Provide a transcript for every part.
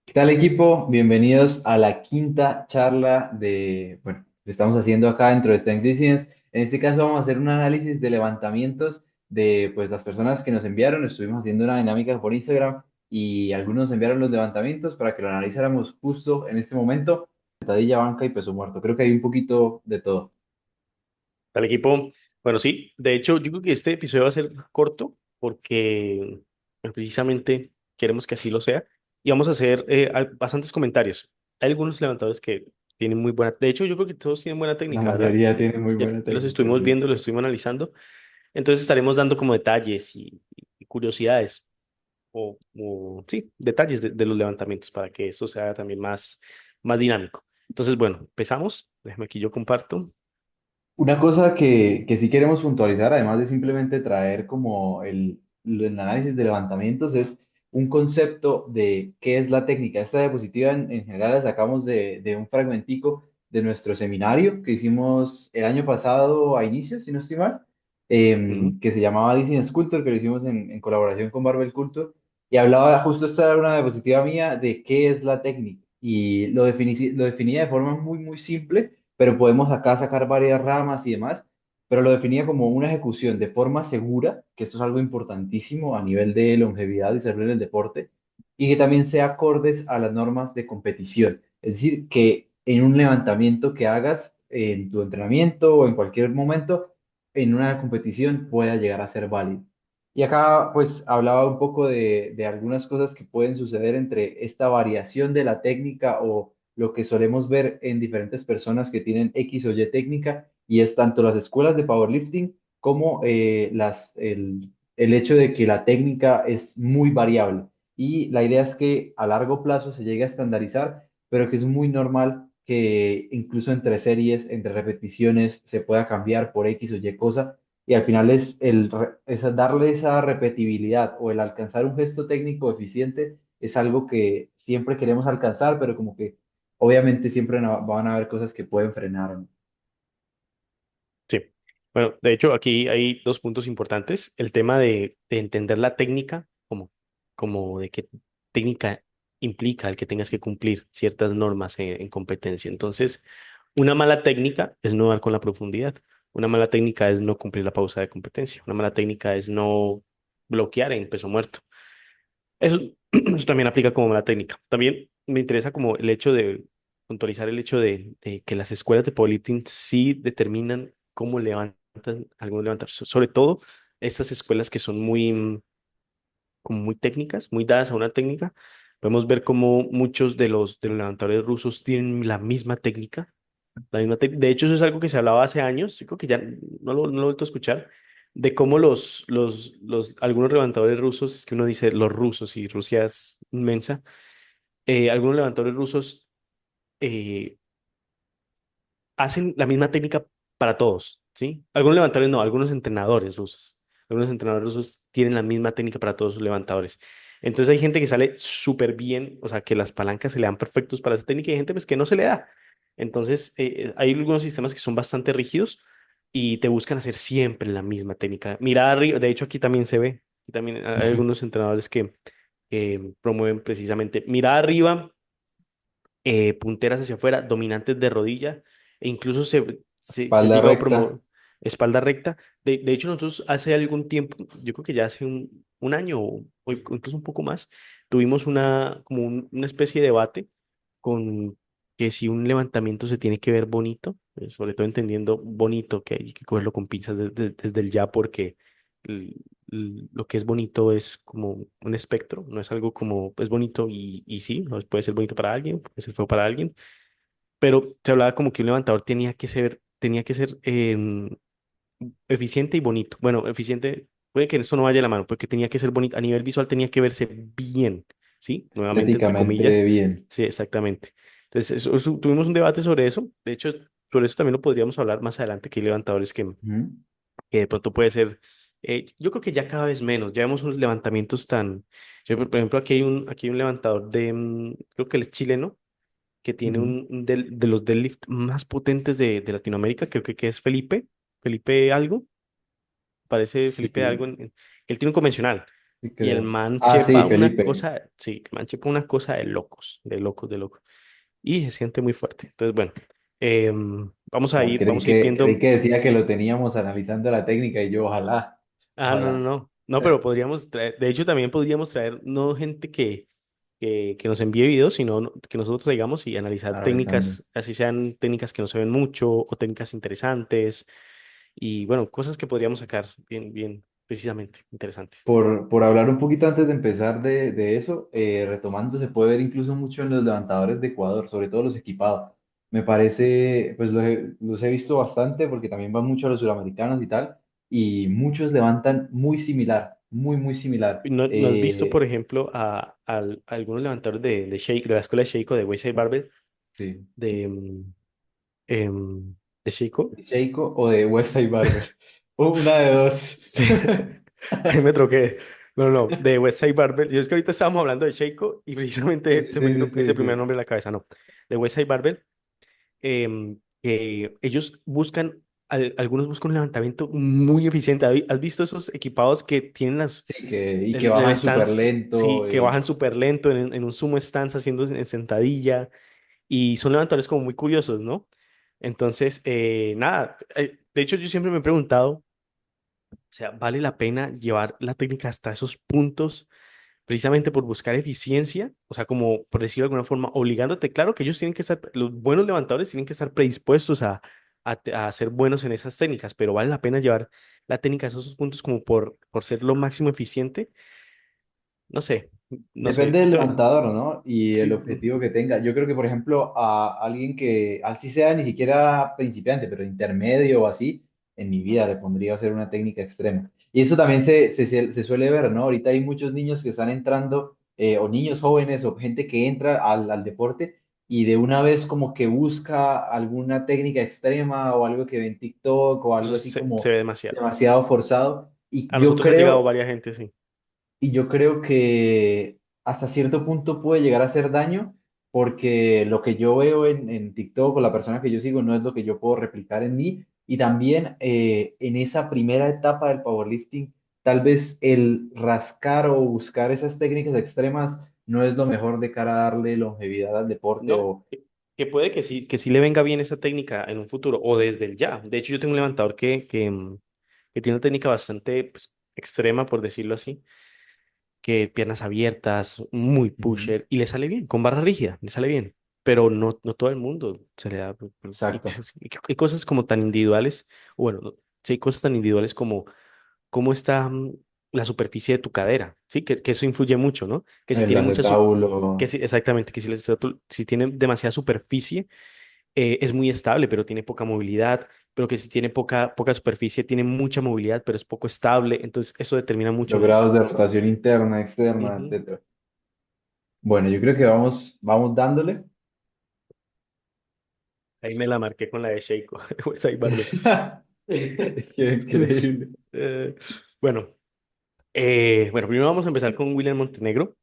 ¿Qué tal equipo? Bienvenidos a la quinta charla que estamos haciendo acá dentro de Strength Science. En este caso vamos a hacer un análisis de levantamientos de las personas que nos enviaron. Estuvimos haciendo una dinámica por Instagram y algunos nos enviaron los levantamientos para que lo analizáramos justo en este momento. Sentadilla, banca y peso muerto. Creo que hay un poquito de todo. Al equipo, bueno, sí, de hecho, yo creo que este episodio va a ser corto porque precisamente queremos que así lo sea y vamos a hacer bastantes comentarios. Hay algunos levantadores que tienen muy buena, de hecho, yo creo que todos tienen buena La técnica, ya, mayoría tiene muy ya buena los técnica, estuvimos sí. viendo, los estuvimos analizando, entonces estaremos dando como detalles y curiosidades sí, detalles de los levantamientos para que esto sea también más dinámico. Entonces, bueno, empezamos, déjame aquí yo comparto. Una cosa que sí queremos puntualizar, además de simplemente traer como el análisis de levantamientos, es un concepto de qué es la técnica. Esta diapositiva en general la sacamos de un fragmentico de nuestro seminario que hicimos el año pasado a inicio, si no estoy mal, Ujú. que se llamaba Design Sculptor, que lo hicimos en colaboración con Barbell Culture, y hablaba, justo esta era una diapositiva mía de qué es la técnica, y lo definía de forma muy simple, pero podemos acá sacar varias ramas y demás, pero lo definía como una ejecución de forma segura, que esto es algo importantísimo a nivel de longevidad y salud en el deporte, y que también sea acordes a las normas de competición. Es decir, que en un levantamiento que hagas en tu entrenamiento o en cualquier momento, en una competición pueda llegar a ser válido. Y acá pues hablaba un poco de algunas cosas que pueden suceder entre esta variación de la técnica o lo que solemos ver en diferentes personas que tienen X o Y técnica, y es tanto las escuelas de powerlifting como el hecho de que la técnica es muy variable. Y la idea es que a largo plazo se llegue a estandarizar, pero que es muy normal que incluso entre series, entre repeticiones, se pueda cambiar por X o Y cosa. Y al final es darle esa repetibilidad o el alcanzar un gesto técnico eficiente es algo que siempre queremos alcanzar, pero como que obviamente siempre van a haber cosas que pueden frenar, ¿no? Sí. Bueno, de hecho, aquí hay dos puntos importantes. El tema de entender la técnica, como de qué técnica implica el que tengas que cumplir ciertas normas en competencia. Entonces, una mala técnica es no dar con la profundidad. Una mala técnica es no cumplir la pausa de competencia. Una mala técnica es no bloquear en peso muerto. Eso, eso también aplica como mala técnica. También me interesa como el hecho de puntualizar el hecho de que las escuelas de powerlifting sí determinan cómo levantan algunos levantar. Sobre todo estas escuelas que son como muy técnicas, muy dadas a una técnica. Podemos ver cómo muchos de los levantadores rusos tienen la misma técnica. De hecho, eso es algo que se hablaba hace años. Yo creo que ya no lo he vuelto a escuchar. De cómo algunos levantadores rusos, es que uno dice los rusos y Rusia es inmensa, algunos levantadores rusos eh, hacen la misma técnica para todos, ¿sí? Algunos levantadores no, algunos entrenadores rusos. Algunos entrenadores rusos tienen la misma técnica para todos sus levantadores. Entonces hay gente que sale súper bien, o sea, que las palancas se le dan perfectos para esa técnica y hay gente pues que no se le da. Entonces hay algunos sistemas que son bastante rígidos y te buscan hacer siempre la misma técnica. Mira arriba, de hecho aquí también se ve, aquí también hay algunos entrenadores que promueven precisamente mira arriba, punteras hacia afuera, dominantes de rodilla, e incluso se ha Espalda llegado a recta. promover espalda recta. De hecho, nosotros hace algún tiempo, yo creo que ya hace un año o incluso un poco más, tuvimos una especie de debate con que si un levantamiento se tiene que ver bonito, sobre todo entendiendo bonito, que hay que cogerlo con pinzas desde el ya, porque l- lo que es bonito es como un espectro, no es algo como es bonito y sí, no puede ser bonito para alguien, puede ser feo para alguien, pero se hablaba como que un levantador tenía que ser eficiente y bonito. Bueno, eficiente, puede que esto no vaya de la mano, porque tenía que ser bonito, a nivel visual tenía que verse bien, ¿sí? Nuevamente, entre comillas. Estéticamente bien. Sí, exactamente. Entonces, tuvimos un debate sobre eso. De hecho, sobre eso también lo podríamos hablar más adelante, que hay levantadores Ujú. que de pronto puede ser, yo creo que ya cada vez menos, ya vemos unos levantamientos por ejemplo, aquí hay un levantador creo que él es chileno, que tiene Ujú. de los deadlift más potentes de Latinoamérica, creo que es Felipe algo, parece Felipe algo, Sí. él tiene un convencional. Sí, Y el creo. man Ah, sí, chepa una Felipe. cosa, sí, el man chepa una cosa de locos, de locos, de locos. Y se siente muy fuerte. Entonces, bueno, Ah, vamos a ir creí viendo. que decía que lo teníamos analizando la técnica y yo, ojalá, Ah, no, no, ojalá. no. No, pero podríamos traer, de hecho, también podríamos traer no gente que nos envíe videos, sino que nosotros traigamos y analizar Analizando. técnicas, así sean técnicas que no se ven mucho o técnicas interesantes. Y bueno, cosas que podríamos sacar bien, bien, precisamente, interesantes. Por hablar un poquito antes de empezar de eso, retomando, se puede ver incluso mucho en los levantadores de Ecuador, sobre todo los equipados. Me parece, pues los he visto bastante porque también van mucho a los suramericanos y tal, y muchos levantan muy similar, muy similar. ¿No has visto, por ejemplo, a algunos levantadores de Shake, de la escuela de Sheiko, de Weisei Barbell, Sí, de, de Sheiko? de Sheiko o de Westside Barber. Una de dos. Sí, ahí me troqué. No, no, de Westside Barbell. Yo es que ahorita estábamos hablando de Sheiko y Sí, precisamente se me sí, vino ese sí, primer sí. nombre a la cabeza, no. De Westside Barbell, que ellos buscan, algunos buscan un levantamiento muy eficiente. ¿Has visto esos equipados que tienen Sí, y que el bajan súper stance, lento. sí, que bajan súper lento en un sumo stance haciendo en sentadilla y son levantadores como muy curiosos, ¿no? Entonces, nada, de hecho yo siempre me he preguntado, o sea, ¿vale la pena llevar la técnica hasta esos puntos precisamente por buscar eficiencia? O sea, como por decirlo de alguna forma, obligándote, claro que ellos tienen que estar, los buenos levantadores tienen que estar predispuestos a ser buenos en esas técnicas, pero ¿vale la pena llevar la técnica a esos puntos como por ser lo máximo eficiente? No sé, no sé. Depende del levantador, ¿no? Y el Sí, objetivo que tenga. Yo creo que, por ejemplo, a alguien que, así sea ni siquiera principiante, pero intermedio o así, en mi vida le pondría a hacer una técnica extrema. Y eso también se suele ver, ¿no? Ahorita hay muchos niños que están entrando, o niños jóvenes, o gente que entra al deporte y de una vez como que busca alguna técnica extrema o algo que ve en TikTok o eso algo así se ve como demasiado. demasiado forzado. A nosotros ha llegado varias gente, sí. Y yo creo que hasta cierto punto puede llegar a hacer daño porque lo que yo veo en TikTok o la persona que yo sigo no es lo que yo puedo replicar en mí. Y también en esa primera etapa del powerlifting, tal vez el rascar o buscar esas técnicas extremas no es lo mejor de cara a darle longevidad al deporte No, o... que puede que sí le venga bien esa técnica en un futuro o desde el ya. De hecho, yo tengo un levantador que tiene una técnica bastante pues, extrema, por decirlo así, que piernas abiertas, muy Ujú. pusher, y le sale bien, con barra rígida, le sale bien, pero no, no todo el mundo se le da. Y, Exacto. hay cosas como tan individuales, o bueno, sí hay cosas tan individuales como cómo está la superficie de tu cadera, ¿sí? Que eso influye mucho, ¿no? Que si El tiene que acetábulo. si, exactamente, que si tiene demasiada superficie, es muy estable, pero tiene poca movilidad, pero que si tiene poca superficie, tiene mucha movilidad, pero es poco estable, entonces eso determina mucho Los el... grados de rotación interna, externa, Ujú. etcétera. Bueno, yo creo que vamos dándole. Ahí me la marqué con la de Sheiko, Westside Barbell. Qué increíble. Eh, bueno, bueno, primero vamos a empezar con William Montenegro.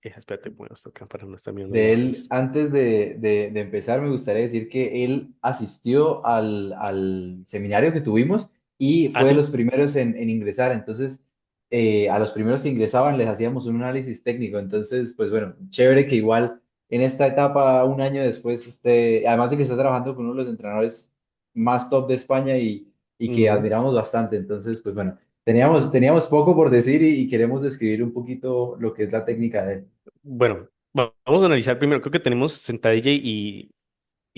Espérate, bueno, esto acá para no estar mirando De la... él, antes de empezar, me gustaría decir que él asistió al seminario que tuvimos y Ah, fue de sí. los primeros en ingresar. Entonces, a los primeros que ingresaban les hacíamos un análisis técnico. Entonces, pues bueno, chévere que igual en esta etapa, un año después, además de que está trabajando con uno de los entrenadores más top de España y que Ujú. admiramos bastante. Entonces, pues bueno, teníamos poco por decir y queremos describir un poquito lo que es la técnica de él. Bueno, vamos a analizar primero, creo que tenemos sentadilla y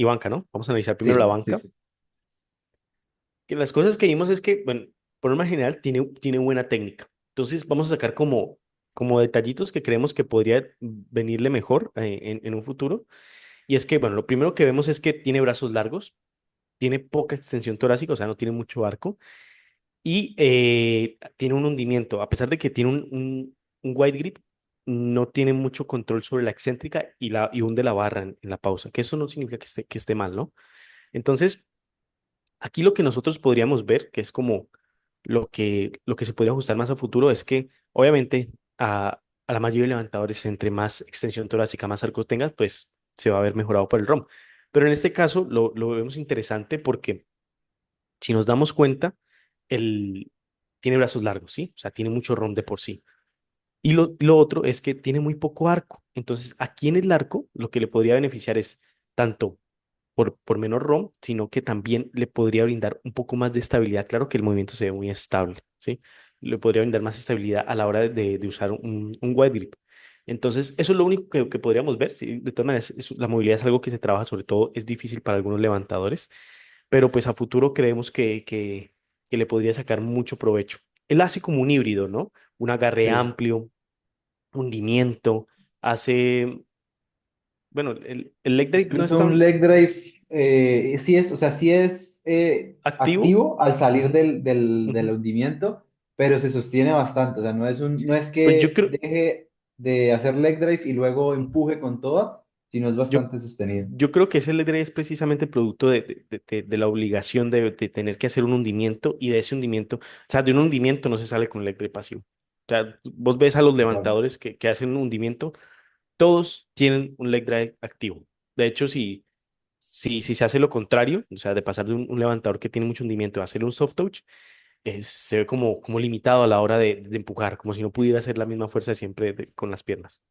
banca, ¿no? Vamos a analizar primero la Sí, sí, banca. sí. Que las cosas que vimos es que, bueno, por norma general tiene buena técnica. Entonces vamos a sacar como detallitos que creemos que podría venirle mejor en un futuro. Y es que, bueno, lo primero que vemos es que tiene brazos largos, tiene poca extensión torácica, o sea, no tiene mucho arco, y tiene un hundimiento. A pesar de que tiene un wide grip, no tiene mucho control sobre la excéntrica y hunde la barra en la pausa, que eso no significa que esté mal, ¿no? Entonces, aquí lo que nosotros podríamos ver, que es como lo que se podría ajustar más a futuro, es que obviamente a la mayoría de levantadores, entre más extensión torácica, más arco tengas, pues se va a ver mejorado por el ROM. Pero en este caso lo vemos interesante porque si nos damos cuenta, él tiene brazos largos, ¿sí? O sea, tiene mucho ROM de por sí. Y lo otro es que tiene muy poco arco. Entonces, aquí en el arco, lo que le podría beneficiar es tanto por menor ROM, sino que también le podría brindar un poco más de estabilidad. Claro que el movimiento se ve muy estable, ¿sí? Le podría brindar más estabilidad a la hora de usar un wide grip. Entonces, eso es lo único que podríamos ver. ¿Sí? De todas maneras, la movilidad es algo que se trabaja, sobre todo es difícil para algunos levantadores, pero pues a futuro creemos que le podría sacar mucho provecho. Él hace como un híbrido, ¿no? Un agarre Sí. amplio, hundimiento, hace, bueno, el leg drop no es Incluso un tan leg drive, sí es, o sea, sí es activo. activo al salir Ujú, del ujú. hundimiento, pero se sostiene bastante. O sea, no es Pues yo que creo, deje de hacer leg drive y luego empuje con toda, sino es yo, bastante sostenido. yo creo que ese leg drop es precisamente producto de la obligación de tener que hacer un hundimiento y de ese hundimiento, o sea, de un hundimiento no se sale con leg drop pasivo. O sea, vos ves a los Total. levantadores que hacen un hundimiento, todos tienen un leg drive activo. De hecho, si se hace lo contrario, o sea, de pasar de un levantador que tiene mucho hundimiento a hacer un soft touch, se ve como limitado a la hora de empujar, como si no pudiera hacer la misma fuerza de siempre con las piernas.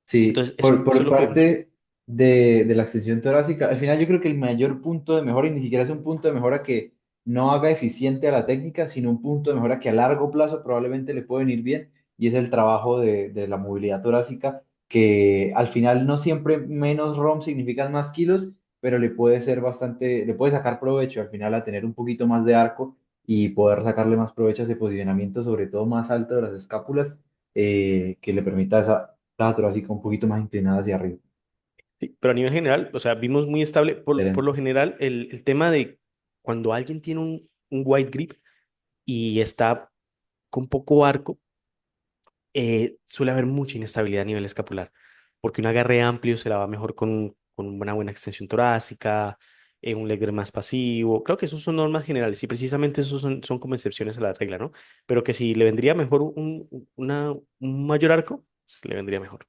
Sí, Entonces, eso es por lo que vemos. parte de la extensión torácica, al final yo creo que el mayor punto de mejora, y ni siquiera es un punto de mejora que no haga eficiente a la técnica, sino un punto de mejora que a largo plazo probablemente le puede venir bien, y es el trabajo de la movilidad torácica, que al final no siempre menos ROM significan más kilos, pero le puede ser bastante, le puede sacar provecho al final a tener un poquito más de arco y poder sacarle más provecho a ese posicionamiento, sobre todo más alto de las escápulas, que le permita esa la torácica un poquito más inclinada hacia arriba. Sí, pero a nivel general, o sea, vimos muy estable. Por lo Excelente. general, el tema de cuando alguien tiene un wide grip y está con poco arco, suele haber mucha inestabilidad a nivel escapular, porque un agarre amplio se la va mejor con una buena extensión torácica, un leg más pasivo. Creo que esos son normas generales y precisamente esos son como excepciones a la regla, ¿no? Pero que si le vendría mejor un mayor arco, pues le vendría mejor.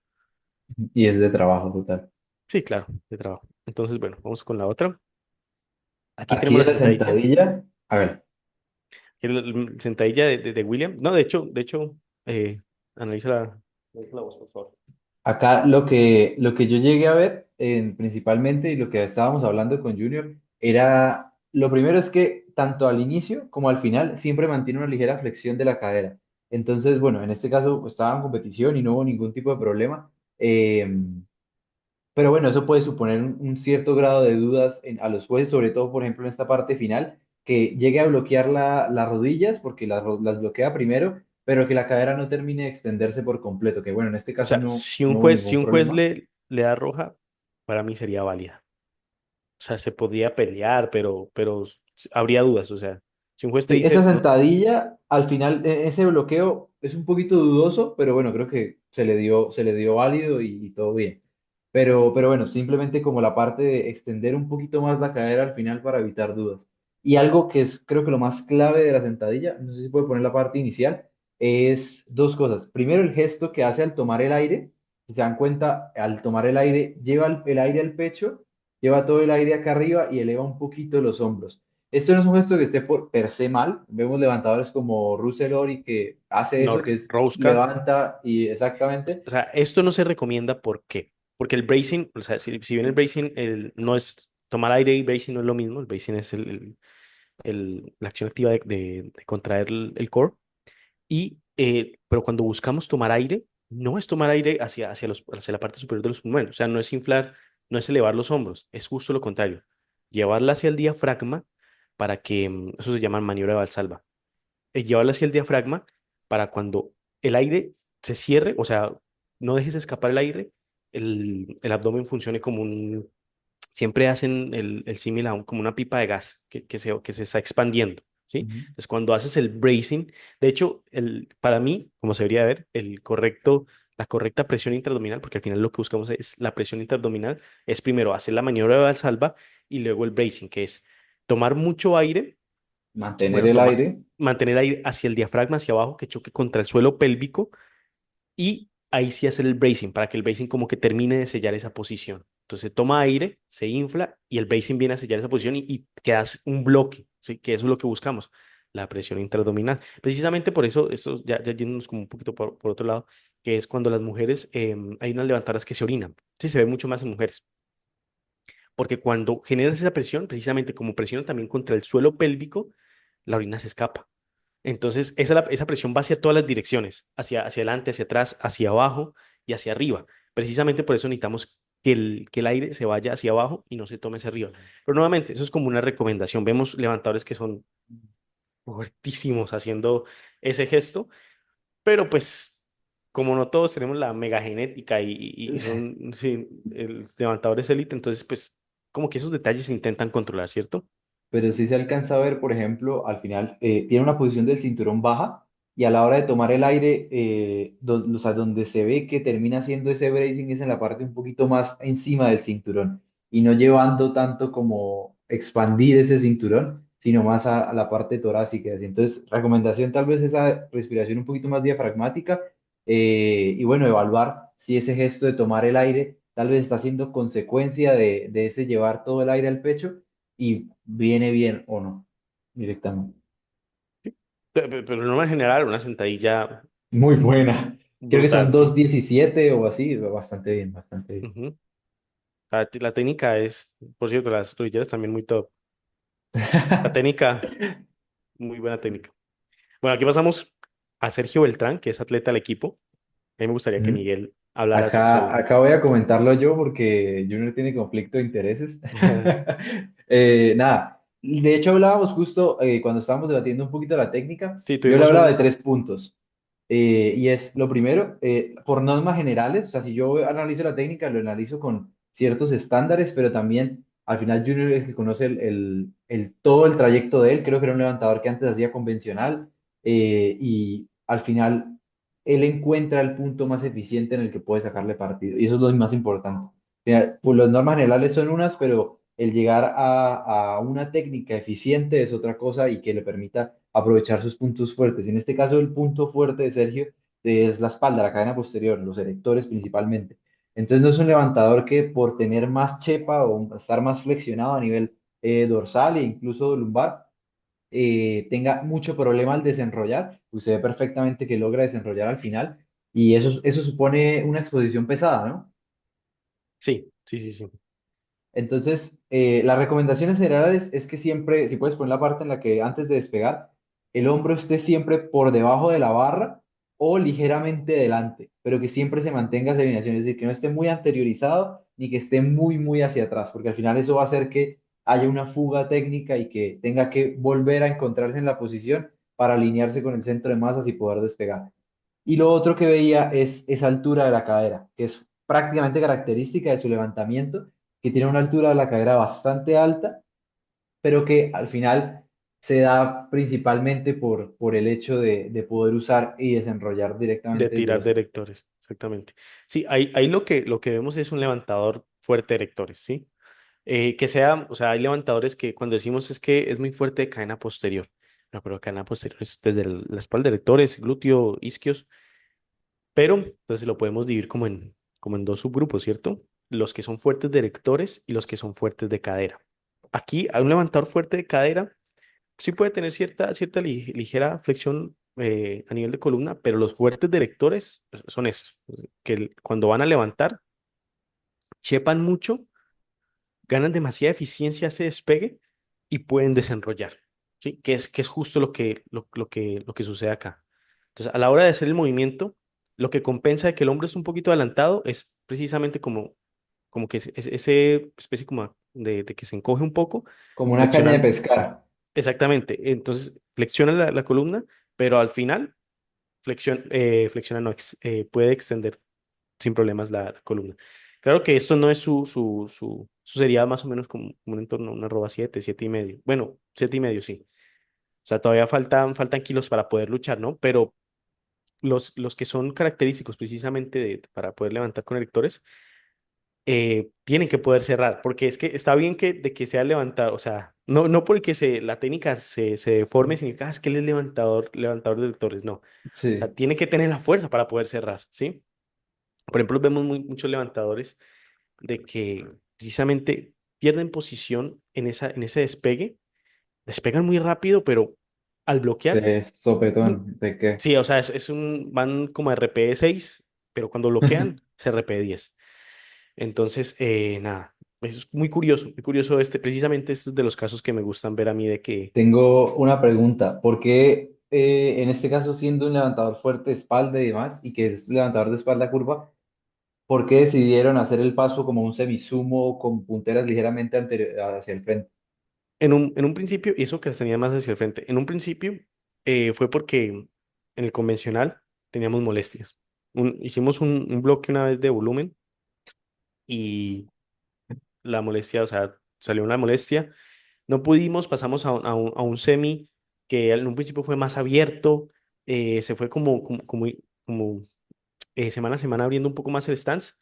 Y es de trabajo total. Sí, claro, de trabajo. Entonces, bueno, vamos con la otra. Aquí Aquí tenemos de la la sentadilla, sentadilla, a ver, que es la sentadilla de William. No, de hecho, analízala, analízala vos, por favor. acá lo que yo llegué a ver principalmente y lo que estábamos hablando con Junior era, lo primero es que tanto al inicio como al final siempre mantiene una ligera flexión de la cadera. Entonces, bueno, en este caso pues, estaba en competición y no hubo ningún tipo de problema. Pero bueno, eso puede suponer un cierto grado de dudas a los jueces, sobre todo, por ejemplo, en esta parte final, que llegue a bloquear las rodillas, porque las bloquea primero, pero que la cadera no termine de extenderse por completo, que bueno, en este O caso sea, si un no hubo juez, si ningún un juez problema. le da roja, para mí sería válida. O sea, se podría pelear, pero habría dudas. O sea, si un juez te Sí, esa dice, no, sentadilla, al final, ese bloqueo es un poquito dudoso, pero bueno, creo que se le dio válido y todo bien. Pero bueno, simplemente como la parte de extender un poquito más la cadera al final para evitar dudas. Y algo que es creo que lo más clave de la sentadilla, no sé si puede poner la parte inicial, es dos cosas. Primero, el gesto que hace al tomar el aire. Si se dan cuenta, al tomar el aire, lleva el aire al pecho, lleva todo el aire acá arriba y eleva un poquito los hombros. Esto no es un gesto que esté por per se mal. Vemos levantadores como Russell Ori que hace no, eso, que es Rosca. levanta y exactamente. O sea, esto no se recomienda. ¿Por qué? Porque el bracing, o sea, si bien el bracing no es tomar aire y bracing no es lo mismo, el bracing es la acción activa de contraer el core. Pero cuando buscamos tomar aire, no es tomar aire hacia la parte superior de los pulmones, o sea, no es inflar, no es elevar los hombros, es justo lo contrario, llevarla hacia el diafragma para que, eso se llama maniobra de Valsalva, es llevarla hacia el diafragma para cuando el aire se cierre, o sea, no dejes escapar el aire, el abdomen funcione siempre hacen el símil como una pipa de gas que se está expandiendo, ¿sí? Ujú. Entonces, cuando haces el bracing, de hecho, para mí, como se debería ver, la correcta presión intraabdominal, porque al final lo que buscamos es la presión intraabdominal, es primero hacer la maniobra de Valsalva y luego el bracing, que es tomar mucho aire, Mantener bueno, el aire. mantener aire hacia el diafragma, hacia abajo, que choque contra el suelo pélvico y ahí sí hacer el bracing para que el bracing como que termine de sellar esa posición. Entonces toma aire, se infla y el bracing viene a sellar esa posición y quedas un bloque, ¿sí? Que eso es lo que buscamos. la presión intraabdominal. Precisamente por eso, eso ya yéndonos como un poquito por otro lado, que es cuando las mujeres, hay unas levantadoras que se orinan. Sí, se ve mucho más en mujeres, porque cuando generas esa presión, precisamente como presiona también contra el suelo pélvico, la orina se escapa. Entonces, esa presión va hacia todas las direcciones, hacia adelante, hacia atrás, hacia abajo y hacia arriba. Precisamente por eso necesitamos que el aire se vaya hacia abajo y no se tome hacia arriba. Pero nuevamente, eso es como una recomendación. Vemos levantadores que son fuertísimos haciendo ese gesto, pero pues como no todos tenemos la mega genética y son sí, levantadores élite, entonces pues como que esos detalles se intentan controlar, ¿cierto? Pero sí se alcanza a ver, por ejemplo, al final tiene una posición del cinturón baja y a la hora de tomar el aire, o sea, donde se ve que termina haciendo ese bracing es en la parte un poquito más encima del cinturón y no llevando tanto como expandir ese cinturón, sino más a la parte torácica. Así. Entonces, recomendación tal vez esa respiración un poquito más diafragmática y bueno, evaluar si ese gesto de tomar el aire tal vez está siendo consecuencia de ese llevar todo el aire al pecho y viene bien o no, directamente. Pero no en general, una sentadilla Muy buena. Creo que son brutal, dos sí. diecisiete o así, bastante bien, bastante bien. Ujú. La técnica es, por cierto, las rodilleras también muy top. La técnica, muy buena técnica. Bueno, aquí pasamos a Sergio Beltrán, que es atleta del equipo. A mí me gustaría que Mm. Miguel hablara Acá, sobre... acá voy a comentarlo yo porque Junior tiene conflicto de intereses. Nada, de hecho hablábamos justo cuando estábamos debatiendo un poquito la técnica, Sí, yo le tuvimos hablaba de un... 3 puntos. Y es lo primero, por normas generales, o sea, si yo analizo la técnica, lo analizo con ciertos estándares, pero también al final Junior es el que conoce todo el trayecto de él. Creo que era un levantador que antes hacía convencional y al final él encuentra el punto más eficiente en el que puede sacarle partido. Y eso es lo más importante. Mira, pues las normas generales son unas, pero el llegar a una técnica eficiente es otra cosa y que le permita aprovechar sus puntos fuertes. En este caso, el punto fuerte de Sergio es la espalda, la cadena posterior, los erectores principalmente. Entonces, no es un levantador que por tener más chepa o estar más flexionado a nivel dorsal e incluso lumbar, tenga mucho problema al desenrollar. Usted ve perfectamente que logra desenrollar al final y eso supone una exposición pesada, ¿no? Sí, sí, sí, sí. Entonces, las recomendaciones generales es que siempre, si puedes poner la parte en la que antes de despegar, el hombro esté siempre por debajo de la barra o ligeramente delante, pero que siempre se mantenga esa alineación, es decir, que no esté muy anteriorizado ni que esté muy, muy hacia atrás, porque al final eso va a hacer que haya una fuga técnica y que tenga que volver a encontrarse en la posición para alinearse con el centro de masas y poder despegar. Y lo otro que veía es esa altura de la cadera, que es prácticamente característica de su levantamiento, que tiene una altura de la cadera bastante alta, pero que al final se da principalmente por el hecho de poder usar y desenrollar De directamente desde tirar los... de erectores, exactamente. Sí, ahí lo que vemos es un levantador fuerte de erectores, ¿sí? Que sea, o sea, hay levantadores que cuando decimos es que es muy fuerte de cadena posterior, no, pero cadena posterior es desde la espalda, erectores, glúteo, isquios, pero entonces lo podemos dividir como en dos subgrupos, ¿cierto? Los que son fuertes de erectores y los que son fuertes de cadera. Aquí, hay un levantador fuerte de cadera sí puede tener cierta ligera flexión a nivel de columna, pero los fuertes directores son estos, que cuando van a levantar, chepan mucho, ganan demasiada eficiencia ese despegue y pueden desenrollar, ¿sí? Que es justo lo que sucede acá. Entonces, a la hora de hacer el movimiento, lo que compensa de que el hombro es un poquito adelantado es precisamente como que ese especie como de que se encoge un poco, Como una caña de flexionan. pescar. Exactamente. Entonces, flexiona la columna, pero al final, flexiona no, puede extender sin problemas la columna. Claro que esto no es su sería más o menos como un entorno, una arroba 7, 7 y medio. Bueno, 7 y medio, sí. O sea, todavía faltan kilos para poder luchar, ¿no? Pero los que son característicos precisamente para poder levantar con erectores, tienen que poder cerrar, porque es que está bien de que sea levantado, o sea, no porque la técnica se deforme, significa es que él es levantador de lectores, no. O sea, Sí, tiene que tener la fuerza para poder cerrar, ¿sí? Por ejemplo, vemos muchos levantadores de que precisamente pierden posición en ese despegue, despegan muy rápido, pero al bloquear, Se sopetón, ¿de qué? sí, o sea, van como RPE 6, pero cuando bloquean, se RPE 10. Entonces, nada, eso es muy curioso precisamente este es de los casos que me gustan ver a mí de que Tengo una pregunta. ¿Por qué en este caso siendo un levantador fuerte de espalda y demás, y que es levantador de espalda curva, por qué decidieron hacer el paso como un semisumo con punteras ligeramente hacia el frente? en un principio, y eso que las tenía más hacia el frente, en un principio fue porque en el convencional teníamos molestias. Hicimos un bloque una vez de volumen y la molestia, o sea, salió una molestia. No pudimos, pasamos a un semi que en un principio fue más abierto, se fue como semana a semana abriendo un poco más el stance.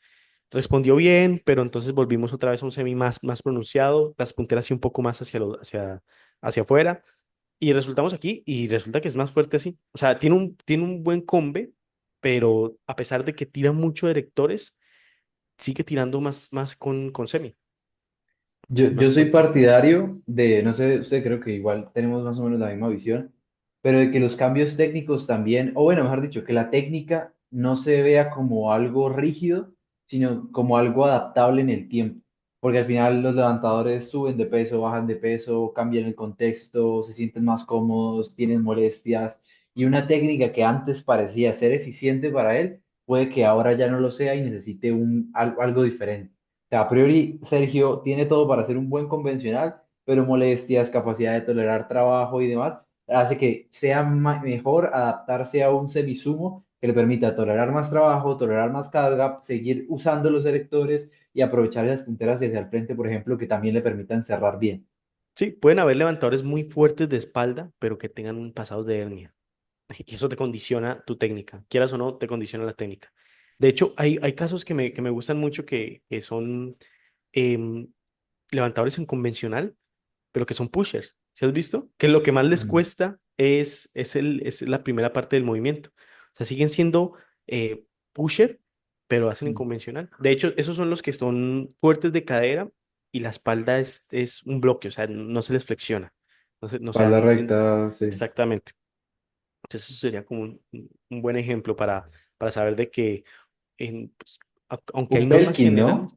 Respondió bien, pero entonces volvimos otra vez a un semi más pronunciado, las punteras sí un poco más hacia afuera. Y resultamos aquí y resulta que es más fuerte así. O sea, tiene un buen combe, pero a pesar de que tira mucho de erectores, sigue tirando más con semi. O sea, es Yo más soy fuerte así. partidario de, no sé, usted creo que igual tenemos más o menos la misma visión, pero de que los cambios técnicos también, o bueno, mejor dicho, que la técnica no se vea como algo rígido, sino como algo adaptable en el tiempo. Porque al final los levantadores suben de peso, bajan de peso, cambian el contexto, se sienten más cómodos, tienen molestias, y una técnica que antes parecía ser eficiente para él, puede que ahora ya no lo sea y necesite algo diferente sea, a priori, Sergio tiene todo para ser un buen convencional, pero molestias, capacidad de tolerar trabajo y demás, hace que sea mejor adaptarse a un semisumo que le permita tolerar más trabajo, tolerar más carga, seguir usando los electores y aprovechar las punteras hacia el frente, por ejemplo, que también le permitan cerrar bien. Sí, pueden haber levantadores muy fuertes de espalda, pero que tengan un pasado de hernia. Y eso te condiciona tu técnica. Quieras o no, te condiciona la técnica. De hecho, hay casos que me gustan mucho que son em, levantadores en convencional, pero que son pushers. ¿Sí has visto? Que lo que más les Mm. cuesta es la primera parte del movimiento. O sea, siguen siendo eh, pusher, pero hacen en Mm. convencional. De hecho, esos son los que son fuertes de cadera y la espalda es un bloque, o sea, no se les flexiona. No se Espalda dan recta, sí. exactamente. Entonces, eso sería como un buen ejemplo para saber de que, pues, aunque hay Un normas Belkin, generales,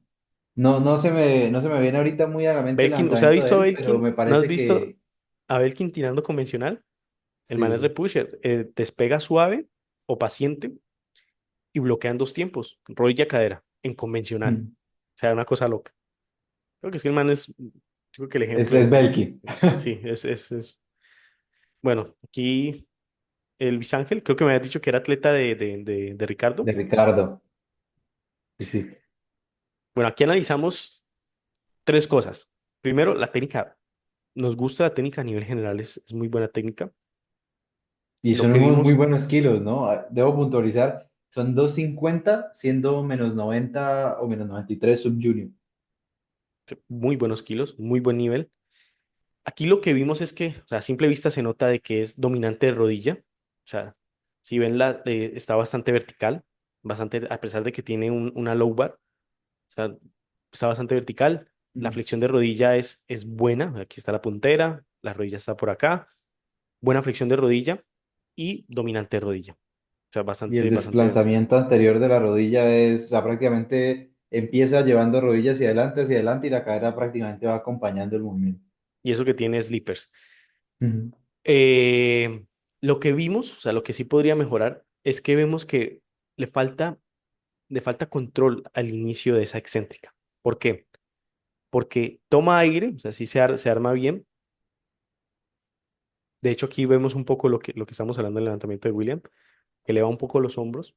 ¿no? No se me viene ahorita muy a la mente el Belkin, ¿usted ha lanzamiento de visto a él, pero Belkin? me ¿No has parece visto que a Belkin tirando convencional? El man es sí. repusher, despega suave o paciente y bloquea en dos tiempos, rodilla cadera, en convencional. Mm. O sea, una cosa loca. Creo que es que el man yo creo que el Es ejemplo, Belkin, sí, es. Bueno, aquí el Bisángel, creo que me habías dicho que era atleta de de Ricardo. Ricardo. Sí, sí. Bueno, aquí analizamos tres cosas. Primero, la técnica. Nos gusta la técnica a nivel general, es muy buena técnica. Y Lo son que unos muy vimos, buenos kilos, ¿no? Debo puntualizar, son 250 siendo menos 90 o menos 93 sub-junior. muy buenos kilos, muy buen nivel. Aquí lo que vimos es que, o sea, a simple vista se nota de que es dominante de rodilla. O sea, si ven, está bastante vertical, bastante, a pesar de que tiene una low bar, o sea, está bastante vertical. La Mm. flexión de rodilla es buena. Aquí está la puntera, la rodilla está por acá. Buena flexión de rodilla y dominante de rodilla. O sea, Y el bastante vertical. desplazamiento anterior de la rodilla es, o sea, prácticamente empieza llevando rodilla hacia adelante y la cadera prácticamente va acompañando el movimiento. Y eso que tiene slippers. Ujú. Eh, lo que vimos, o sea, lo que sí podría mejorar es que vemos que le falta le falta control al inicio de esa excéntrica. ¿Por qué? Porque toma aire, o sea, sí se arma bien. De hecho, aquí vemos un poco lo que estamos hablando del levantamiento de William, que eleva un poco los hombros,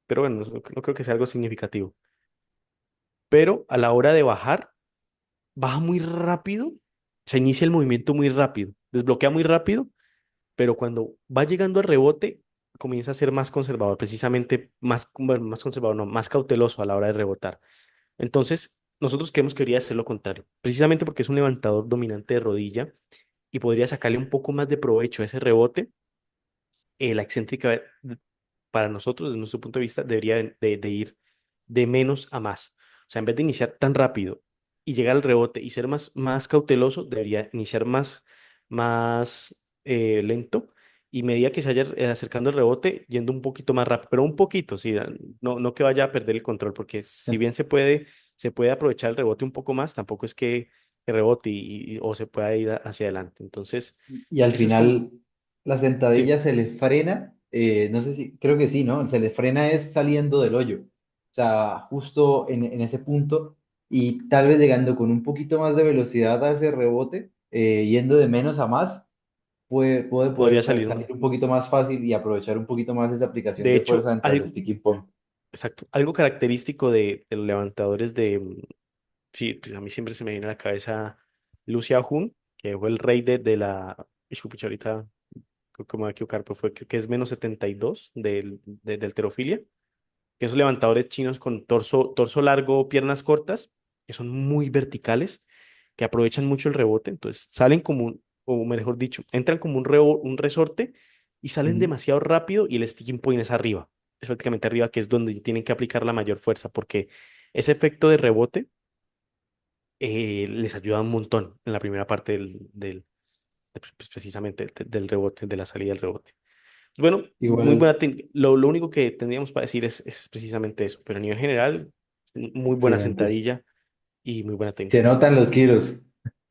pero bueno, no creo que sea algo significativo. Pero a la hora de bajar, baja muy rápido, se inicia el movimiento muy rápido, desbloquea muy rápido, pero cuando va llegando al rebote, comienza a ser más conservador, precisamente más, bueno, más conservador, no, más cauteloso a la hora de rebotar. Entonces, nosotros creemos que debería hacer lo contrario, precisamente porque es un levantador dominante de rodilla y podría sacarle un poco más de provecho a ese rebote. La excéntrica, para nosotros, desde nuestro punto de vista, debería de ir de menos a más. O sea, en vez de iniciar tan rápido y llegar al rebote y ser más cauteloso, debería iniciar más lento y medida que se vaya acercando el rebote, yendo un poquito más rápido, pero un poquito, sí, no que vaya a perder el control, porque si bien se puede aprovechar el rebote un poco más, tampoco es que rebote o se pueda ir hacia adelante. Entonces, Y al ese es como, final la sentadilla sí, se le frena, no sé si, creo que sí, ¿no? Se le frena es saliendo del hoyo, o sea, justo en ese punto y tal vez llegando con un poquito más de velocidad a ese rebote, yendo de menos a más, podría salir salir. un poquito más fácil y aprovechar un poquito más esa aplicación De de fuerza hecho, dentro del sticking point. exacto, algo característico de los levantadores sí, pues a mí siempre se me viene a la cabeza Lucia Hun, que fue el rey de la, pucha, ahorita creo que me voy a equivocar, pero creo que es menos 72 de halterofilia, que esos levantadores chinos con torso largo, piernas cortas, que son muy verticales, que aprovechan mucho el rebote, entonces salen o mejor dicho, entran como un resorte y salen Ujú. demasiado rápido y el sticking point es arriba, es prácticamente arriba, que es donde tienen que aplicar la mayor fuerza, porque ese efecto de rebote les ayuda un montón en la primera parte pues, precisamente del rebote, de la salida del rebote. Bueno, muy Igual, lo único que tendríamos para decir es precisamente eso, pero a nivel general, muy buena excelente. sentadilla y muy buena Se técnica. notan los kilos.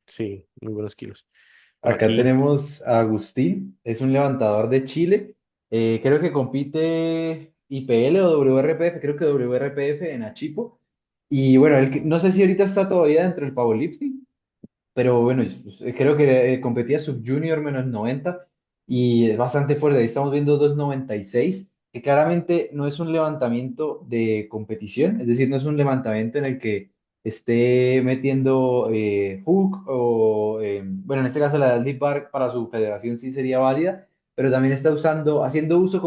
Sí, muy buenos kilos. Bueno, Acá aquí tenemos a Agustín, es un levantador de Chile. Creo que compite IPL o WRPF, creo que WRPF en Achipo. Y bueno, no sé si ahorita está todavía dentro del powerlifting, pero bueno, creo que competía sub-junior -90 y es bastante fuerte. Ahí estamos viendo 296 que claramente no es un levantamiento de competición, es decir, no es un levantamiento en el que esté metiendo hook o, bueno, en este caso la deadlift bar para su federación sí sería válida, pero también está haciendo uso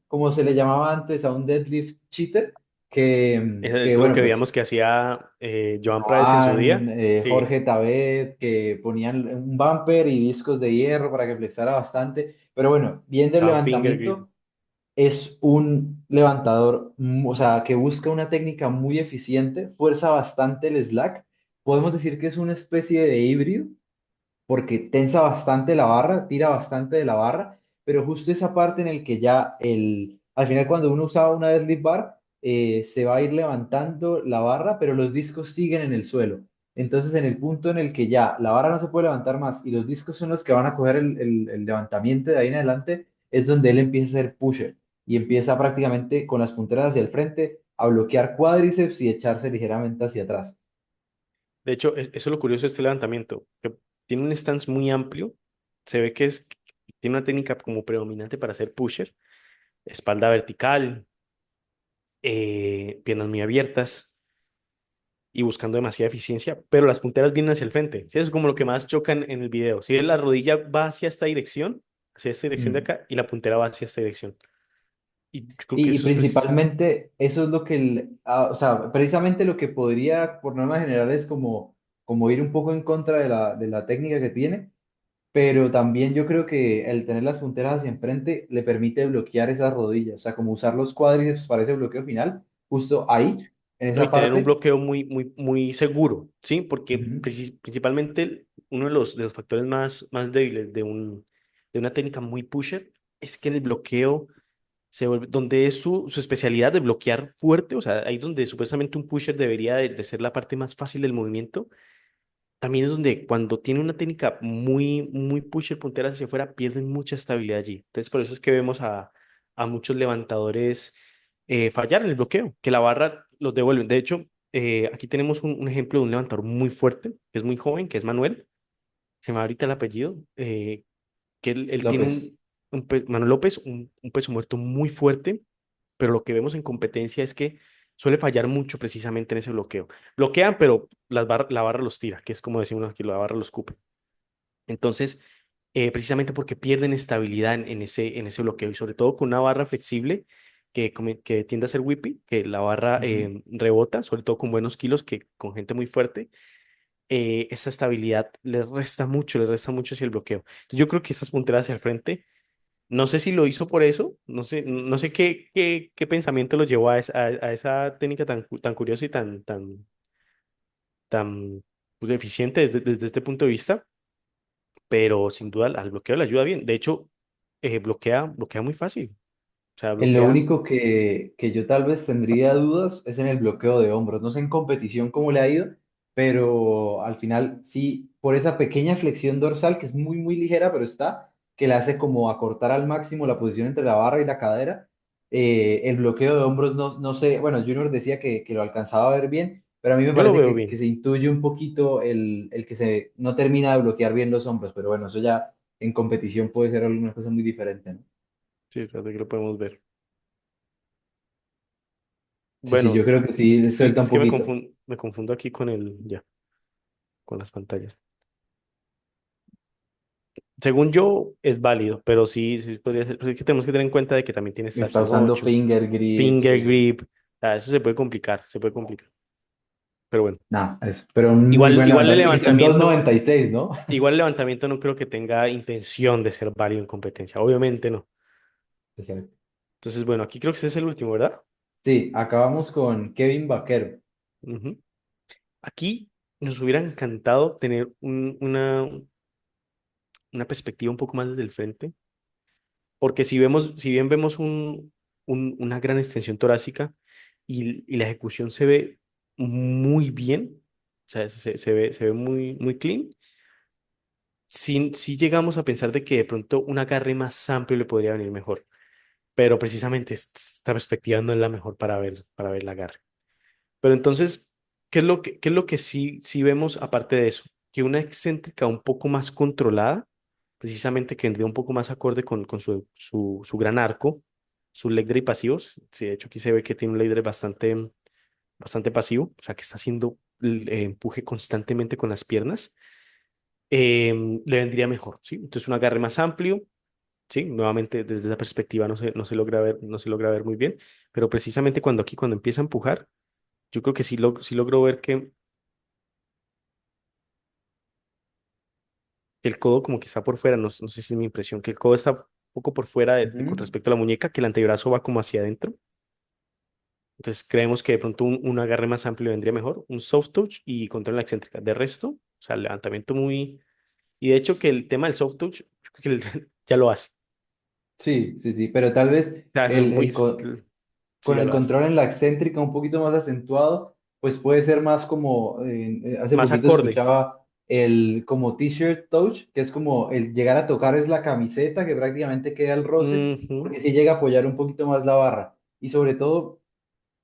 como se le llamaba antes a un deadlift cheater, eso que es lo bueno, que pues veíamos que hacía Joan Prades en su Joan, día. Sí, Jorge Tabet, que ponían un bumper y discos de hierro para que flexara bastante. Pero bueno, viendo el Sam Finger Grill. levantamiento, es un levantador, o sea, que busca una técnica muy eficiente, fuerza bastante el slack. Podemos decir que es una especie de híbrido porque tensa bastante la barra, tira bastante de la barra, pero justo esa parte en el que ya al final cuando uno usaba una deadlift bar, se va a ir levantando la barra, pero los discos siguen en el suelo. Entonces, en el punto en el que ya la barra no se puede levantar más y los discos son los que van a coger el levantamiento de ahí en adelante, es donde él empieza a ser pusher y empieza prácticamente con las punteras hacia el frente a bloquear cuádriceps y echarse ligeramente hacia atrás. De hecho, eso es lo curioso de este levantamiento, que tiene un stance muy amplio. Se ve tiene una técnica como predominante para hacer pusher, espalda vertical, piernas muy abiertas y buscando demasiada eficiencia, pero las punteras vienen hacia el frente. Sí, eso es como lo que más chocan en el video. Si ves, la rodilla va hacia esta dirección de Mm. acá, y la puntera va hacia esta dirección. Y yo creo que Y eso es preciso. principalmente eso es lo que, o sea, precisamente lo que podría, por norma general, es como ir un poco en contra de la técnica que tiene, pero también yo creo que el tener las punteras hacia enfrente le permite bloquear esas rodillas, o sea, como usar los cuádriceps para ese bloqueo final, justo ahí, en No, y esa tener un parte. bloqueo muy seguro, ¿sí? Porque Ujú. principalmente uno de los factores más débiles de una técnica muy pusher es que el bloqueo se vuelve, donde es su especialidad de bloquear fuerte, o sea, ahí donde supuestamente un pusher debería de ser la parte más fácil del movimiento, también es donde cuando tiene una técnica muy pusher, punteras hacia afuera, pierden mucha estabilidad allí. Entonces, por eso es que vemos a muchos levantadores fallar en el bloqueo, que la barra los devuelven. De hecho, aquí tenemos un ejemplo de un levantador muy fuerte, que es muy joven, que es Manuel, se me va ahorita el apellido, que él tiene López. Manuel López, un peso muerto muy fuerte, pero lo que vemos en competencia es que suele fallar mucho precisamente en ese bloqueo. Bloquean, pero la barra los tira, que es como decimos aquí, la barra los cupe. Entonces, precisamente porque pierden estabilidad en ese bloqueo y sobre todo con una barra flexible que tiende a ser whippy, que la barra Ujú. rebota, sobre todo con buenos kilos, que con gente muy fuerte, esa estabilidad les resta mucho hacia el bloqueo. Entonces, yo creo que estas punteras hacia el frente, no sé si lo hizo por eso, no sé qué pensamiento lo llevó a esa técnica tan curiosa y tan pues, eficiente desde este punto de vista, pero sin duda al bloqueo le ayuda bien. De hecho, bloquea muy fácil. O sea, En lo bloquea. único que yo tal vez tendría dudas es en el bloqueo de hombros. No sé en competición cómo le ha ido, pero al final sí, por esa pequeña flexión dorsal que es muy, muy ligera, pero está, que le hace como acortar al máximo la posición entre la barra y la cadera. El bloqueo de hombros, no sé, bueno, Junior decía que lo alcanzaba a ver bien, pero a mí me Yo lo parece veo que bien. se intuye un poquito el que se no termina de bloquear bien los hombros, pero bueno, eso ya en competición puede ser alguna cosa muy diferente, ¿no? Sí, fíjate que lo podemos ver. Sí, sí, Bueno, yo creo que sí, suelta es un que poquito. me confundo aquí con ya, con las pantallas. Según yo, es válido, pero sí podría ser. Es que tenemos que tener en cuenta de que también tiene Está Starson usando 8, finger grip, finger sí. grip. Eso se puede complicar, se puede complicar. Pero bueno, Nada, pero un muy buen igual el levantamiento. Y son levantamiento, 2,96, ¿no? igual el levantamiento no creo que tenga intención de ser válido en competencia. Obviamente no. Exacto. Entonces, bueno, aquí creo que este es el último, ¿verdad? Sí, acabamos con Kevin Vaquero. Ujú. Aquí nos hubiera encantado tener una perspectiva un poco más desde el frente, porque si bien vemos una gran extensión torácica y la ejecución se ve muy bien, o sea, se ve muy clean, sí llegamos a pensar de que de pronto un agarre más amplio le podría venir mejor, pero precisamente esta perspectiva no es la mejor para ver el agarre. Pero entonces, qué es lo que sí vemos aparte de eso? Que una excéntrica un poco más controlada, precisamente que vendría un poco más acorde con su gran arco, sus leg drive pasivos. Sí, de hecho, aquí se ve que tiene un leg drive bastante pasivo, o sea, que está haciendo empuje constantemente con las piernas, le vendría mejor, ¿sí? Entonces, un agarre más amplio. Sí, nuevamente desde esa perspectiva no se logra ver muy bien, pero precisamente cuando empieza a empujar, yo creo que sí logro ver que el codo como que está por fuera, no sé si es mi impresión, que el codo está un poco por fuera con Ujú. respecto a la muñeca, que el antebrazo va como hacia adentro. Entonces creemos que de pronto un agarre más amplio vendría mejor, un soft touch y control en la excéntrica. De resto, o sea, el levantamiento muy... Y de hecho que el tema del soft touch, yo creo que ya lo hace. Sí, sí, sí, pero tal vez O sea, sí, con ya el lo hace. control en la excéntrica un poquito más acentuado, pues puede ser más como, hace Más poquito acorde. escuchaba el como t-shirt touch, que es como el llegar a tocar es la camiseta que prácticamente queda al roce, Ujú. porque sí llega a apoyar un poquito más la barra. Y sobre todo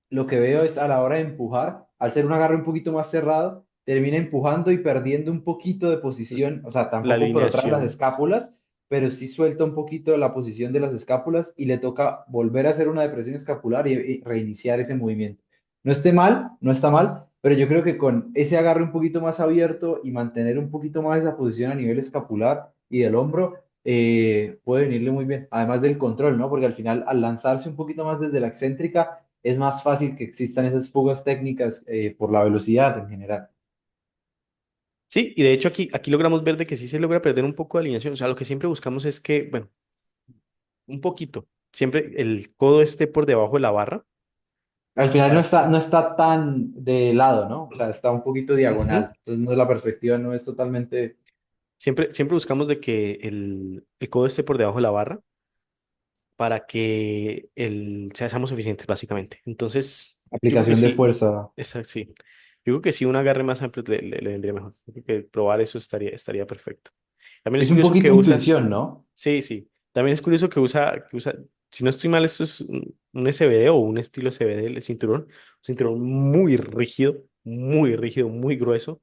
lo que veo es a la hora de empujar, al ser un agarre un poquito más cerrado, termina empujando y perdiendo un poquito de posición, o sea, La tampoco por atrás las alineación. escápulas, pero sí suelta un poquito la posición de las escápulas y le toca volver a hacer una depresión escapular y reiniciar ese movimiento. No esté mal, no está mal, pero yo creo que con ese agarre un poquito más abierto y mantener un poquito más esa posición a nivel escapular y del hombro, puede venirle muy bien, además del control, ¿no? Porque al final, al lanzarse un poquito más desde la excéntrica, es más fácil que existan esas fugas técnicas por la velocidad en general. Sí, y de hecho aquí logramos ver de que sí se logra perder un poco de alineación. O sea, lo que siempre buscamos es que, bueno, un poquito, siempre el codo esté por debajo de la barra Al final para que... no está tan de lado, ¿no? O sea, está un poquito Ujú. diagonal. Entonces, no, la perspectiva no es totalmente Siempre buscamos de que el codo esté por debajo de la barra para que seamos eficientes, básicamente. Entonces, yo creo que aplicación de sí, fuerza. sí. Yo creo que sí, un agarre más amplio le vendría mejor. Yo creo que probar eso estaría perfecto. También es Es un curioso que poquito usa, intuición, ¿no? sí, sí. También es curioso que usa, si no estoy mal, esto es un SBD o un estilo SBD, el cinturón. Un cinturón muy rígido, muy grueso.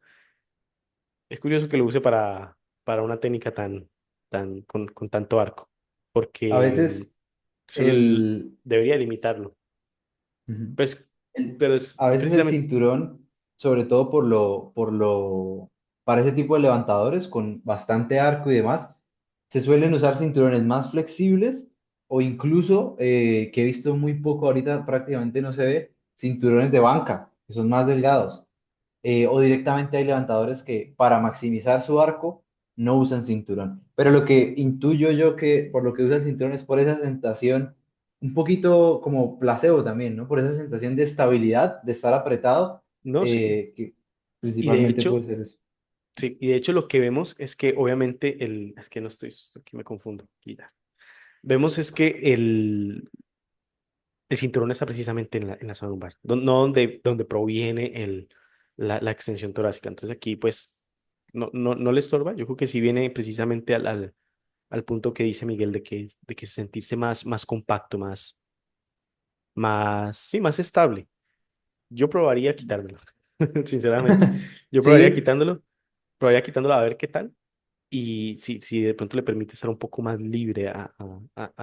Es curioso que lo use para una técnica con tanto arco, A porque veces eso el, debería limitarlo. ujú. Pues, el- pero es a veces el precisamente, cinturón, sobre todo para ese tipo de levantadores con bastante arco y demás, se suelen usar cinturones más flexibles o incluso, que he visto muy poco ahorita, prácticamente no se ve, cinturones de banca, que son más delgados. O directamente hay levantadores que para maximizar su arco no usan cinturón. Pero lo que intuyo yo que por lo que usan cinturón es por esa sensación, un poquito como placebo también, ¿no? Por esa sensación de estabilidad, de estar apretado, no, sí. que Y de principalmente puede hecho, ser eso. Sí, y de hecho lo que vemos es que obviamente es que no estoy, aquí me confundo, aquí ya. Vemos es que el cinturón está precisamente en la zona lumbar, no donde proviene la extensión torácica. Entonces aquí pues no le estorba. Yo creo que sí viene precisamente al punto que dice Miguel de que sentirse más compacto, sí, más estable. Yo probaría quitármelo, sinceramente. Yo Sí, probaría quitándolo a ver qué tal. Y si de pronto le permite estar un poco más libre a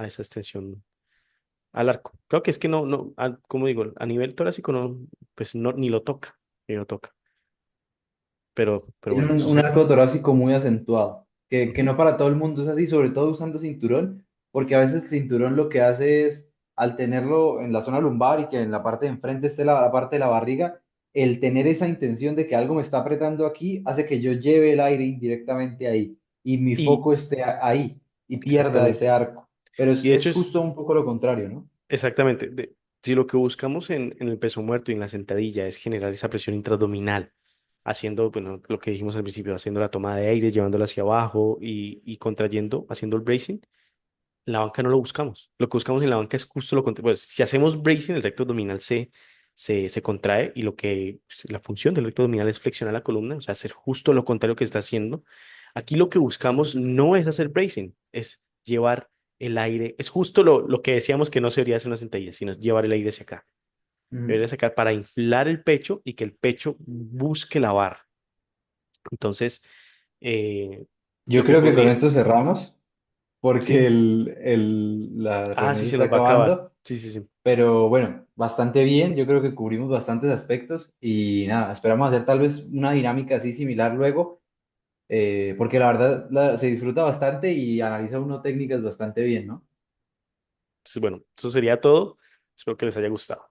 esa extensión al arco. Creo que es que como digo, a nivel torácico no, pues no, ni lo toca. Pero tiene bueno, eso un sería. arco torácico muy acentuado, que no para todo el mundo es así, sobre todo usando cinturón, porque a veces el cinturón lo que hace es, al tenerlo en la zona lumbar y que en la parte de enfrente esté la parte de la barriga, el tener esa intención de que algo me está apretando aquí hace que yo lleve el aire indirectamente ahí y mi Y foco esté ahí y pierda exactamente. ese arco. Pero Y de es hecho justo un poco lo contrario, ¿no? exactamente, si lo que buscamos en el peso muerto y en la sentadilla es generar esa presión intraabdominal, haciendo, bueno, lo que dijimos al principio, haciendo la toma de aire, llevándola hacia abajo y contrayendo, haciendo el bracing. En la banca no lo buscamos. Lo que buscamos en la banca es justo lo contrario. Pues, si hacemos bracing, el recto abdominal se contrae y pues, la función del recto abdominal es flexionar la columna, o sea, hacer justo lo contrario que está haciendo. Aquí lo que buscamos no es hacer bracing, es llevar el aire. Es justo lo que decíamos que no se debería hacer en las sentadillas, sino es llevar el aire hacia acá. Mm. Debería sacar para inflar el pecho y que el pecho busque la barra. Entonces, eh, Yo lo que creo que con podría, esto cerramos, porque sí, la reunión sí, se se está nos va a acabar. acabando. Sí, sí, sí. Pero bueno, bastante bien. Yo creo que cubrimos bastantes aspectos y nada, esperamos hacer tal vez una dinámica así similar luego, porque la verdad se disfruta bastante y analiza uno técnicas bastante bien, ¿no? Entonces, bueno, eso sería todo. Espero que les haya gustado.